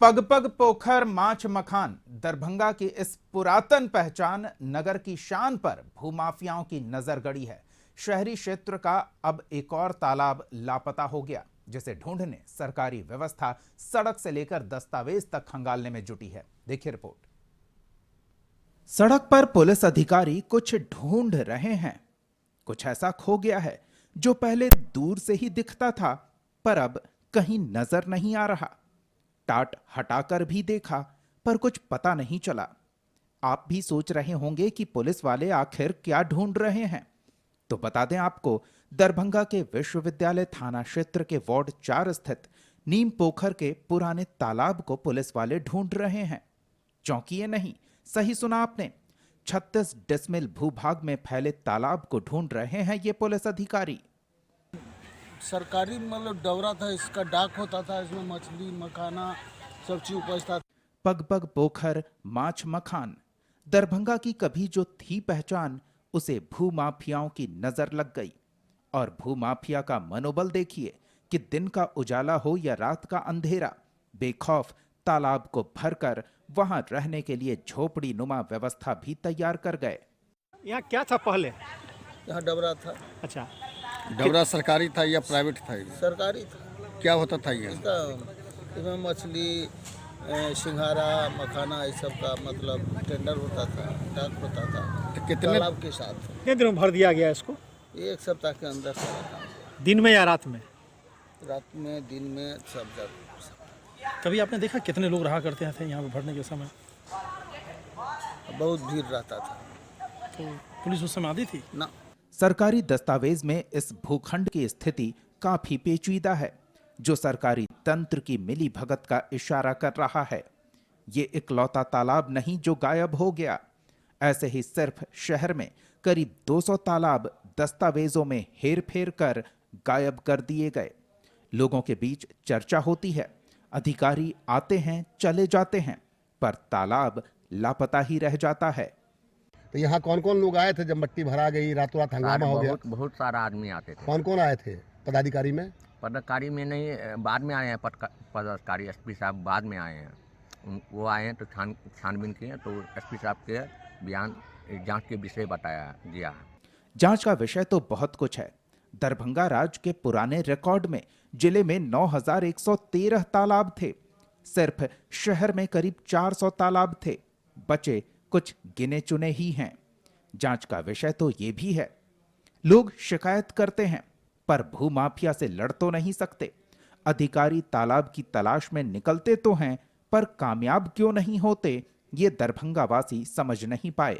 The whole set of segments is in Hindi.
पग पग पोखर माछ मखान दरभंगा की इस पुरातन पहचान नगर की शान पर भूमाफियाओं की नजर गड़ी है। शहरी क्षेत्र का अब एक और तालाब लापता हो गया, जिसे ढूंढने सरकारी व्यवस्था सड़क से लेकर दस्तावेज तक खंगालने में जुटी है। देखिए रिपोर्ट। सड़क पर पुलिस अधिकारी कुछ ढूंढ रहे हैं। कुछ ऐसा खो गया है जो पहले दूर से ही दिखता था, पर अब कहीं नजर नहीं आ रहा। टाट हटाकर भी देखा, पर कुछ पता नहीं चला। आप भी सोच रहे होंगे कि पुलिस वाले आखिर क्या ढूंढ रहे हैं। तो बता दें आपको, दरभंगा के विश्वविद्यालय थाना क्षेत्र के वार्ड 4 स्थित नीम पोखर के पुराने तालाब को पुलिस वाले ढूंढ रहे हैं। चौंकिए नहीं, सही सुना आपने। 36 डेसिमल भूभाग में फैले तालाब को ढूंढ रहे हैं ये पुलिस अधिकारी। सरकारी मतलब डबरा था, इसका डाक होता था, इसमें मछली मखाना सब चीज उपजता था। पग पग पोखर माछ मखान दरभंगा की कभी जो थी पहचान, उसे भूमाफियाओं की नजर लग गई। और भूमाफिया का मनोबल देखिए कि दिन का उजाला हो या रात का अंधेरा, बेखौफ तालाब को भरकर वहां रहने के लिए झोपड़ी नुमा व्यवस्था भी तैयार कर गए। यहाँ क्या था पहले? यहाँ डबरा था। अच्छा, डबरा सरकारी था या प्राइवेट था? सरकारी था। क्या होता था ये? इसमें मछली सिंघारा मखाना इस सब का मतलब टेंडर होता था, डाक होता था। तो कितने तालाब के साथ कितने दिनों में भर दिया गया इसको? 1 सप्ताह के अंदर सारा काम। दिन में या रात में? रात में दिन में सब जगह। कभी आपने देखा कितने लोग रहा करते थे यहाँ पे भरने के समय? बहुत भीड़ रहता था। तो पुलिस उस समय आती थी ना। सरकारी दस्तावेज में इस भूखंड की स्थिति काफी पेचीदा है, जो सरकारी तंत्र की मिली भगत का इशारा कर रहा है। ये इकलौता तालाब नहीं जो गायब हो गया। ऐसे ही सिर्फ शहर में करीब 200 तालाब दस्तावेजों में हेरफेर कर गायब कर दिए गए। लोगों के बीच चर्चा होती है, अधिकारी आते हैं चले जाते हैं, पर तालाब लापता ही रह जाता है। तो यहाँ कौन कौन लोग आए थे जब मट्टी भरा गई, रातों रात हंगामा हो गया? बहुत सारा आदमी आते थे। कौन कौन आए थे पदाधिकारी में? पदाधिकारी में नहीं, बाद में आए हैं। पदाधिकारी एसपी साहब बाद में आए हैं। वो आए हैं तो छानबीन किए, तो एसपी साहब के बयान जांच के विषय बताया दिया। जांच का विषय तो बहुत कुछ है। दरभंगा राज्य के पुराने रिकॉर्ड में जिले में 9113 तालाब थे। सिर्फ शहर में करीब 400 तालाब थे। बचे कुछ गिने चुने ही हैं। जांच का विषय तो ये भी है। लोग शिकायत करते हैं, पर भूमाफिया से लड़ तो नहीं सकते। अधिकारी तालाब की तलाश में निकलते तो हैं, पर कामयाब क्यों नहीं होते, ये दरभंगा वासी समझ नहीं पाए।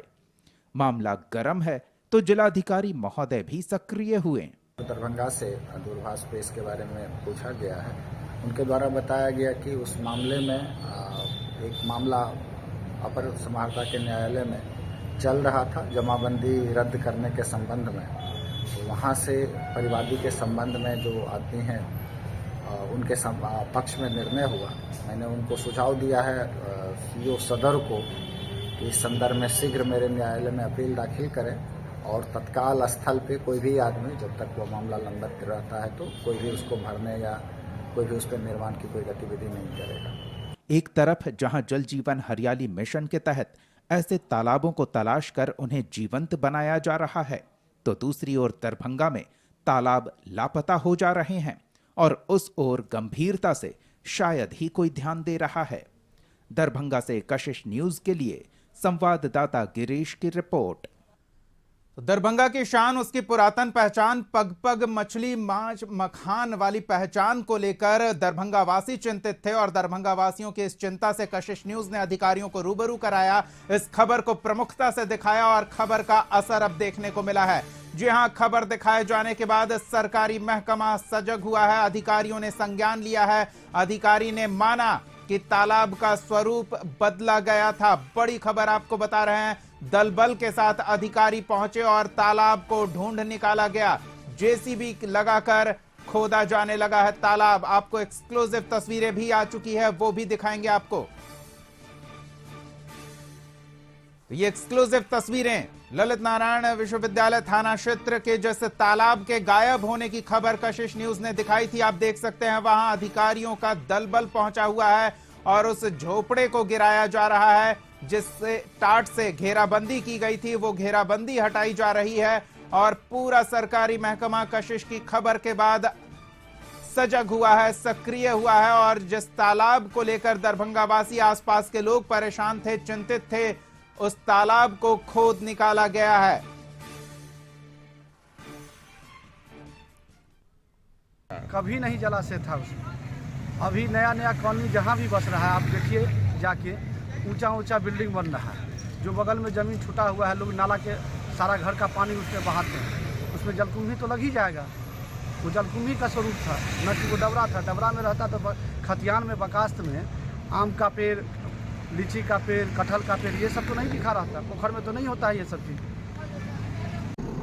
मामला गर्म है तो जिलाधिकारी महोदय भी सक्रिय हुए। दरभंगा से दूरभाष पे इसके बारे में पूछा गया है। उनके द्वारा बताया गया कि उस मामले में एक मामला अपर समाहर्ता के न्यायालय में चल रहा था, जमाबंदी रद्द करने के संबंध में। तो वहाँ से परिवादी के संबंध में जो आदमी हैं उनके पक्ष में निर्णय हुआ। मैंने उनको सुझाव दिया है सीओ सदर को कि इस संदर्भ में शीघ्र मेरे न्यायालय में अपील दाखिल करें और तत्काल स्थल पे कोई भी आदमी जब तक वो मामला लंबित रहता है तो कोई भी उसको भरने या कोई भी उस पर निर्माण की कोई गतिविधि नहीं करेगा। एक तरफ जहां जल जीवन हरियाली मिशन के तहत ऐसे तालाबों को तलाश कर उन्हें जीवंत बनाया जा रहा है, तो दूसरी ओर दरभंगा में तालाब लापता हो जा रहे हैं और उस ओर गंभीरता से शायद ही कोई ध्यान दे रहा है। दरभंगा से कशिश न्यूज के लिए संवाददाता गिरीश की रिपोर्ट। दरभंगा की शान, उसकी पुरातन पहचान, पग पग मछली माछ मखान वाली पहचान को लेकर दरभंगा वासी चिंतित थे और दरभंगा वासियों की इस चिंता से कशिश न्यूज ने अधिकारियों को रूबरू कराया। इस खबर को प्रमुखता से दिखाया और खबर का असर अब देखने को मिला है। जी हां, खबर दिखाए जाने के बाद सरकारी महकमा सजग हुआ है। अधिकारियों ने संज्ञान लिया है। अधिकारी ने माना कि तालाब का स्वरूप बदला गया था। बड़ी खबर आपको बता रहे हैं। दल बल के साथ अधिकारी पहुंचे और तालाब को ढूंढ निकाला गया। जेसीबी लगाकर खोदा जाने लगा है तालाब। आपको एक्सक्लूसिव तस्वीरें भी आ चुकी है, वो भी दिखाएंगे आपको। ये एक्सक्लूसिव तस्वीरें ललित नारायण विश्वविद्यालय थाना क्षेत्र के जिस तालाब के गायब होने की खबर कशिश न्यूज ने दिखाई थी, आप देख सकते हैं वहां अधिकारियों का दल बल पहुंचा हुआ है और उस झोपड़े को गिराया जा रहा है जिससे टाट से घेराबंदी की गई थी, वो घेराबंदी हटाई जा रही है और पूरा सरकारी महकमा कशिश की खबर के बाद सजग हुआ है, सक्रिय हुआ है। और जिस तालाब को लेकर दरभंगा वासी, आसपास के लोग परेशान थे, चिंतित थे, उस तालाब को खोद निकाला गया है। कभी नहीं जलाशय था उसमें। अभी नया नया कॉलोनी जहाँ भी बस रहा है, आप देखिए जाके ऊंचा ऊंचा बिल्डिंग बन रहा है। जो बगल में जमीन छूटा हुआ है, लोग नाला के सारा घर का पानी उसमें बहाते हैं, उसमें जलकुंभी तो लग ही जाएगा। वो जलकुंभी का स्वरूप था, न कि वो डबरा था। डबरा में रहता तो खतियान में, बकास्त में आम का पेड़, लीची का पेड़, कटहल का पेड़, ये सब तो नहीं दिखा रहता। पोखर में तो नहीं होता है ये सब चीज़।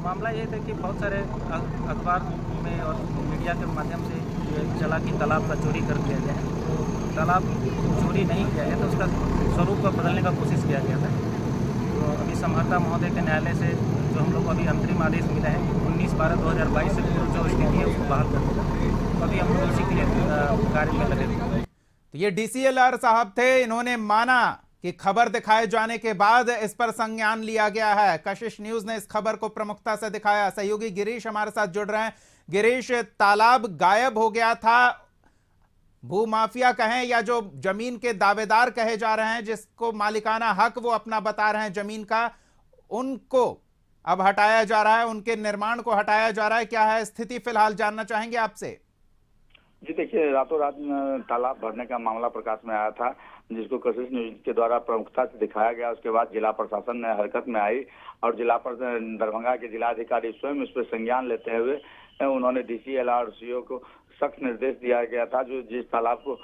मामला ये था कि बहुत सारे अखबार में और मीडिया के माध्यम से ये चला कि तालाब का चोरी कर दिया गया है। तो तालाब चोरी नहीं किया गया, तो उसका स्वरूप को बदलने का कोशिश किया गया था। तो अभी समहर्ता महोदय के न्यायालय से जो हम लोग को अभी अंतरिम आदेश मिला है 19/12/2022 से पूर्व जो स्थिति है उसको बहाल कर देगा। तो अभी हम लोग उसी के लिए कार्य में लगे। तो ये DCLR साहब थे, इन्होंने माना कि खबर दिखाए जाने के बाद इस पर संज्ञान लिया गया है। कशिश न्यूज ने इस खबर को प्रमुखता से दिखाया। सहयोगी गिरीश हमारे साथ जुड़ रहे हैं। गिरीश, तालाब गायब हो गया था, भूमाफिया कहें या जो जमीन के दावेदार कहे जा रहे हैं, जिसको मालिकाना हक वो अपना बता रहे हैं जमीन का, उनको अब हटाया जा रहा है, उनके निर्माण को हटाया जा रहा है। क्या है स्थिति फिलहाल, जानना चाहेंगे आपसे। जी देखिए, रातों रात तालाब भरने का मामला प्रकाश में आया था, जिसको कशिश न्यूज के द्वारा प्रमुखता से दिखाया गया। उसके बाद जिला प्रशासन ने हरकत में आई और दरभंगा के जिलाधिकारी स्वयं इस पर संज्ञान लेते हुए उन्होंने DCLR CO को सख्त निर्देश दिया गया था। जो जिस तालाब को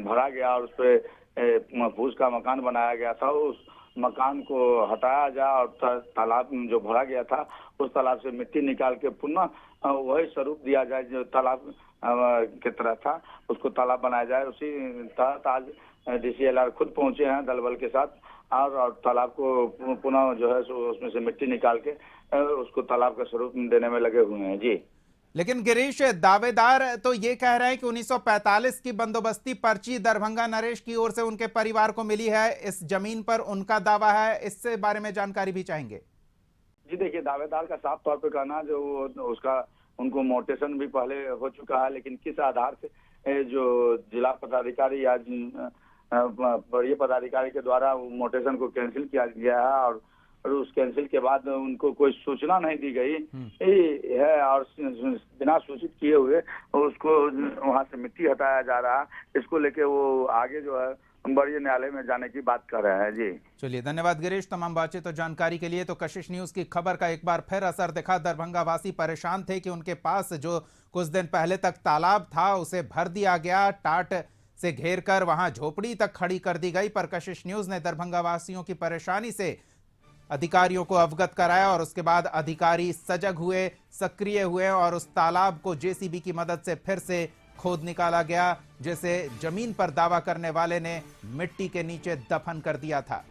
भरा गया और उस पर फूस का मकान बनाया गया था, उस मकान को हटाया जाए और तालाब जो भरा गया था उस तालाब से मिट्टी निकाल के पुनः वही स्वरूप दिया जाए जो तालाब की तरह था, उसको तालाब बनाया जाए। उसी तहत आज DCLR खुद पहुंचे हैं दल बल के साथ और तालाब को पुनः जो है उसमें से मिट्टी निकाल के उसको तालाब का स्वरूप देने में लगे हुए हैं। जी लेकिन गिरीश, दावेदार तो ये कह रहे हैं कि 1945 की बंदोबस्ती पर्ची दरभंगा नरेश की ओर से उनके परिवार को मिली है, इस जमीन पर उनका दावा है। इससे बारे में जानकारी भी चाहेंगे। जी देखिए, दावेदार का साफ तौर पे कहना जो उसका उनको मोटेशन भी पहले हो चुका है, लेकिन किस आधार से जो जिला पदाधिकारी या बड़े पदाधिकारी के द्वारा मोटेशन को कैंसिल किया गया है और उस कैंसिल के बाद उनको कोई सूचना नहीं दी गई है और बिना सूचित किए हुए उसको वहां से मिट्टी हटाया जा रहा है। इसको लेके वो आगे जो है बड़े न्यायालय में जाने की बात कर रहे हैं। जी चलिए, धन्यवाद गिरीश तमाम बातचीत और जानकारी के लिए। तो कशिश न्यूज की खबर का एक बार फिर असर दिखा। दरभंगा वासी परेशान थे कि उनके पास जो कुछ दिन पहले तक तालाब था उसे भर दिया गया, टाट से घेर कर वहां झोपड़ी तक खड़ी कर दी गई। पर कशिश न्यूज ने दरभंगा वासियों की परेशानी से अधिकारियों को अवगत कराया और उसके बाद अधिकारी सजग हुए, सक्रिय हुए और उस तालाब को JCB की मदद से फिर से खोद निकाला गया, जिसे जमीन पर दावा करने वाले ने मिट्टी के नीचे दफन कर दिया था।